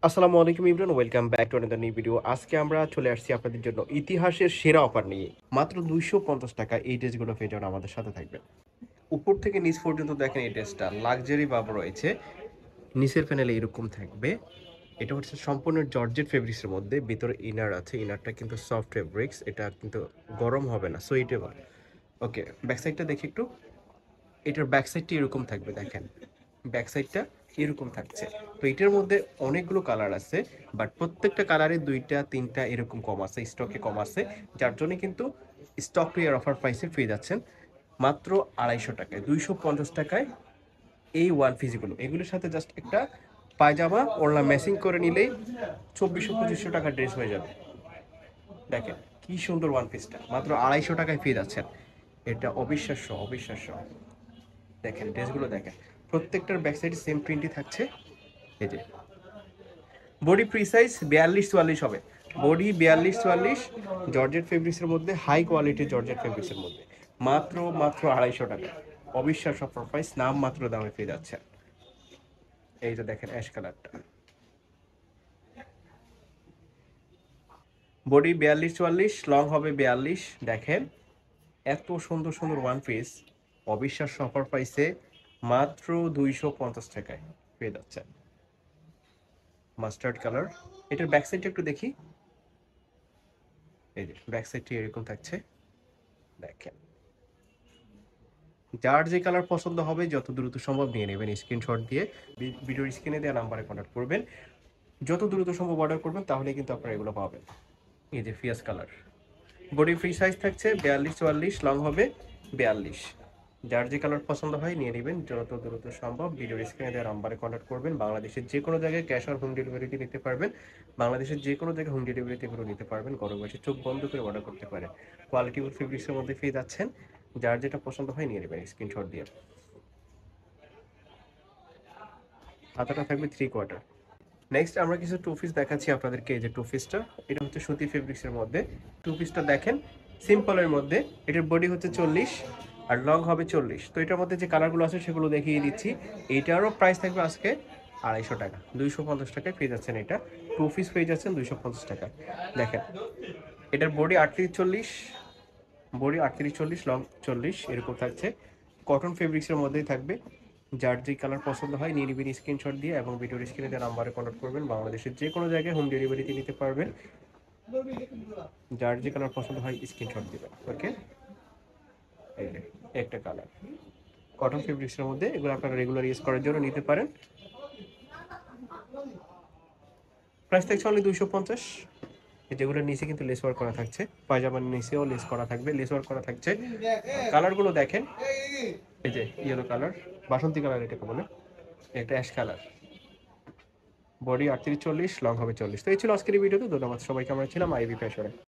আসসালামু আলাইকুম Imran, welcome back to another new video. আজকে আমরা চলে আসছি আপনাদের জন্য ইতিহাসের সেরা অফার নিয়ে। মাত্র 250 টাকা এই ড্রেসগুলো পেয়ে যাবেন, আমাদের সাথে থাকবেন। উপর থেকে নিচ পর্যন্ত দেখেন এই ড্রেসটা লাক্সারি ভাব রয়েছে। নিচের প্যানেলে এরকম থাকবে। এটা হচ্ছে সম্পূর্ণ জর্জেট ফেব্রিক্সের মধ্যে, ভিতরে ইনার আছে। ইনারটা কিন্তু সফট ফেব্রিক্স, এটা কিন্তু গরম হবে না, সুইটেবল। ওকে, ব্যাক সাইডটা দেখি একটু। এটার ব্যাক সাইডটি এরকম থাকবে, দেখেন ব্যাক সাইডটা এরকম থাকছে। তো এটার মধ্যে অনেকগুলো কালার আছে, বাট প্রত্যেকটা কালারে দুইটা তিনটা এরকম কম আছে, স্টকে কম আছে। যার জন্য কিন্তু স্টক ক্লিয়ার অফার প্রাইসে পেয়ে যাচ্ছেন মাত্র 250 টাকায়। 250 টাকায় এই ওয়ান পিসগুলো, এগুলোর সাথে জাস্ট একটা পায়জামা ওড়না ম্যাচিং করে নিলেই 2400-2500 টাকা ড্রেস হয়ে যাবে। দেখেন কি সুন্দর ওয়ান পিসটা মাত্র 250 টাকায় পেয়ে যাচ্ছেন। এটা অবিশ্বাস্য, অবিশ্বাস্য। দেখেন ড্রেসগুলো দেখেন, প্রত্যেকটার ব্যাক সাইডে সেম প্রিন্টই থাকছে। এই যে বডি ফ্রি সাইজ 42-44 হবে। বডি 42-44, জর্জেট ফেব্রিক্সের মধ্যে, হাই কোয়ালিটির জর্জেট ফেব্রিক্সের মধ্যে, মাত্র মাত্র 250 টাকা। অবিশ্বাস্য অফার প্রাইস, নাম মাত্র দামে পেয়ে যাচ্ছে। এই যে দেখেন অ্যাশ কালারটা, বডি 42-44, লং হবে 42। দেখেন এত সুন্দর সুন্দর ওয়ান পিস অবিশ্বাস্য অফার প্রাইসে মাত্র 250 টাকায় পেয়ে যাচ্ছে। মাস্টার্ড কালার, এটার ব্যাক সাইডটা একটু দেখি। এই যে ব্যাক সাইডটি এরকম থাকছে, দেখেন। যার যে কালার পছন্দ হবে যত দ্রুত সম্ভব নিয়ে নেবেন স্ক্রিনশট দিয়ে। ভিডিওর স্ক্রিনে দেওয়া নাম্বারে কন্ট্যাক্ট করবেন। যত দ্রুত সম্ভব অর্ডার করবেন, তাহলে কিন্তু আপনারা এগুলো পাবেন। এই যে ফিয়াস কালার, বডি ফ্রি সাইজ থাকছে 42-44, লং হবে 42। যার যে কালার পছন্দ হয় নিয়ে নেবেন যত দ্রুত সম্ভব। ভিডিওর স্ক্রিনে দেওয়া নাম্বারে কন্ট্যাক্ট করবেন। বাংলাদেশের যে কোনো জায়গায় ক্যাশ অন হোম ডেলিভারিতে নিতে পারবেন। বাংলাদেশের যে কোনো জায়গায় হোম ডেলিভারিতে এগুলো নিতে পারবেন। ঘরে বসে চোখ বন্ধ করে অর্ডার করতে পারেন। কোয়ালিটিফুল ফেব্রিক্সের মধ্যে পেয়ে যাচ্ছেন। যার যেটা পছন্দ হয় নিয়ে নেবেন স্ক্রিনশট দিয়ে। হাতাটা থাকবে 3/4। নেক্সট আমরা কিছু টু পিস দেখাচ্ছি আপনাদেরকে। এই যে টু পিসটা, এটা হচ্ছে সুতি ফেব্রিক্সের মধ্যে। টু পিসটা দেখেন সিম্পলের মধ্যে। এটার বডি হচ্ছে 40 আর লং হবে 40। তো এটার মধ্যে যে কালারগুলো আছে সেগুলো দেখিয়ে দিচ্ছি। এইটারও প্রাইস থাকবে আজকে 250 টাকা। 250 টাকায় পেয়ে যাচ্ছেন এটা। টু পিস পেয়ে যাচ্ছেন 250 টাকা। দেখেন এটার বডি 38-40, বডি 38-40, লং 40, এরকম থাকছে। কটন ফেব্রিক্সের মধ্যেই থাকবে। যার যে কালার পছন্দ হয় নিয়ে নেবেন স্ক্রিনশট দিয়ে, এবং ভিডিওর স্ক্রিনে দেওয়া নাম্বারে কন্ট্যাক্ট করবেন। বাংলাদেশের যে কোনো জায়গায় হোম ডেলিভারিতে নিতে পারবেন। যার যে কালার পছন্দ হয় স্ক্রিনশট দিবেন। ওকে, এই যে একটা কালার কটন ফেব্রিক্সের মধ্যে, এগুলো আপনারা রেগুলার ইউজ করার জন্য নিতে পারেন। প্রাইস থাকছে অনলি 250। যেগুলোর নিচে কিন্তু লেস ওয়ার্ক করা থাকছে, পায়জামার নিচেও লেস করা থাকবে, লেস ওয়ার্ক করা থাকছে। কালারগুলো দেখেন, এই যে ইয়েলো কালার, বাসন্তী কালার এটাকে বলে, একটা অ্যাশ কালার। বডি 38-40, লং হবে 40। তো এই ছিল আজকের এই ভিডিওতে। ধন্যবাদ সবাইকে। আমরা ছিলাম আইবি ফ্যাশনে।